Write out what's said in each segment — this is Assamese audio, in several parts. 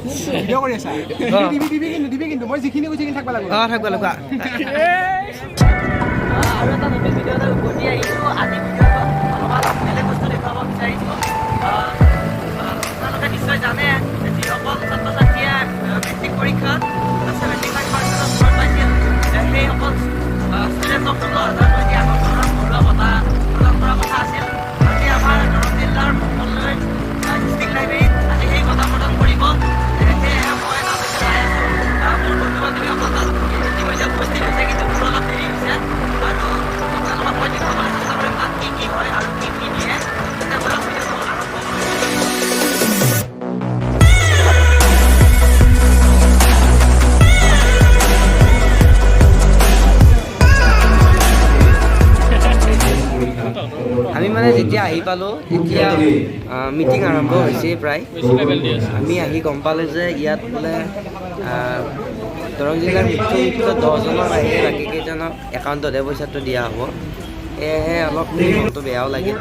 ভিডিঅ' কৰি আছা দিবি কিন্তু মই যিখিনি কৈছোঁ সেইখিনি থাকিব লাগিব থাকিব লাগিব আৰু এটা নতুন ভিডিঅ' এটা উভতি আহিছোঁ আজি ভিডিঅ'টো অলপমান বেলেগ বস্তু দেখুৱাব বিচাৰিছোঁ আপোনালোকে নিশ্চয় জানে যিসকল ছাত্ৰ ছাত্ৰীয়ে মেট্ৰিক পৰীক্ষাত 75% স্ক'ৰ পাইছিল সেইসকল ষ্টুডেণ্টক 16,000 টকীয়া ঘৰুৱা বঁটা প্ৰদান কৰা কথা আছিল আজি আমাৰ দৰং জিলাৰ সকলোৱে ডিষ্ট্ৰিক্ট লাইব্ৰেৰীত আজি সেই বঁটা প্ৰদান কৰিব সেয়েহে মই তাতে চাই আছোঁ মোৰ বন্ধু বান্ধৱীসকল তাত ইতিমধ্যে উপস্থিত হৈছে কিন্তু মোৰ অলপ দেৰি হৈছে আৰু আপোনালোকক মই দেখুৱাবলৈ চেষ্টা কৰিম তাত কি হয় আৰু কি দিয়ে তেতিয়া ব'লক ভিডিঅ'টো আৰম্ভ আমি মানে যেতিয়া আহি পালোঁ তেতিয়া মিটিং আৰম্ভ হৈছে প্ৰায় আমি আহি গম পালোঁ যে ইয়াত বোলে দৰং জিলাৰ মুখ্য 10জনৰ বাহিৰে বাকীকেইজনক একাউণ্টতহে পইচাটো দিয়া হ'ব সেয়েহে অলপ মনটো বেয়াও লাগিল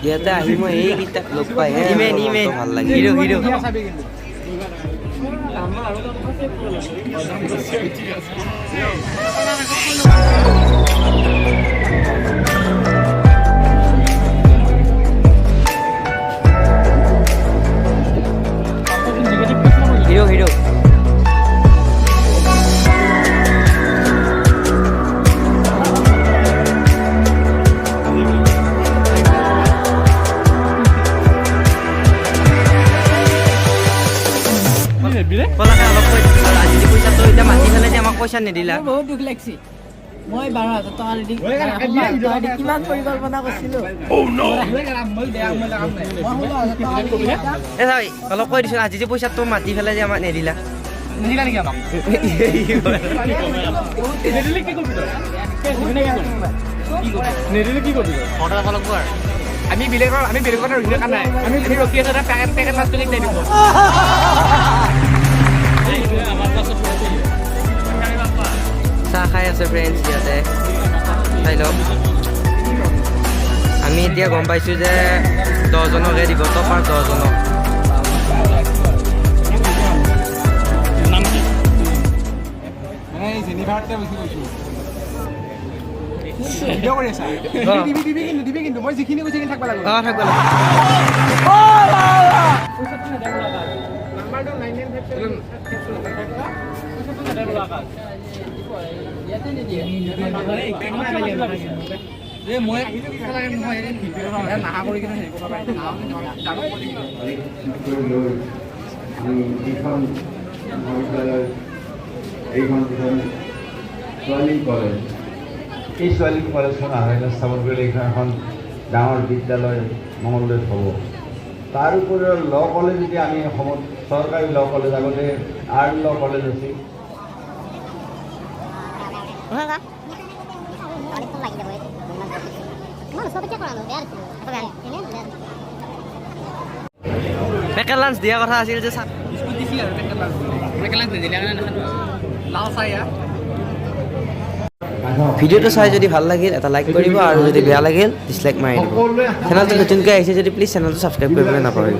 ইয়াতে আহি মই এইকেইটাক লগ পাইহে ভাল লাগে হিৰো পইচা নিদিলা বহুত দুখ লাগিছে মই 12,000 টকা ৰেডি কিমান পৰিকল্পনা কৰিছিলোঁ অলপ কৈ দিছোঁ আজি যে পইচাটো মাতি পেলাই যে আমাক নিদিলা আমি বেলেগৰ ৰখি থকা নাই আমি ৰখি আছোঁ এটা পেকেট মাছটো দি দিব চাহ খাই আছে ফ্ৰেণ্ডছ ইয়াতে চাই লওক আমি এতিয়া গম পাইছোঁ যে 10জনকে দিব টপাৰ 10জনক ভিডিঅ' কৰি আছা দিবি কিন্তু মই যিখিনি কৈছোঁ সেইখিনি থাকিব লাগিব থাকিব এই ছোৱালী কলেজখন আঢ়ৈটা স্থাপন কৰিলে এইখন এখন ডাঙৰ বিদ্যালয় মঙলদৈত হ'ব তাৰ উপৰিও ল কলেজ যদি আমি অসমত চৰকাৰী ল কলেজ আগতে আৰ্ট ল কলেজ আছিল পেকেট লাঞ্চ দিয়া কথা আছিল যে ভিডিঅ'টো চাই যদি ভাল লাগিল এটা লাইক কৰিব আৰু যদি বেয়া লাগিল ডিছলাইক মাৰি দিব চেনেলটো নতুনকৈ আহিছে যদি প্লিজ চেনেলটো ছাবস্ক্ৰাইব কৰিবলৈ নাপাহৰিব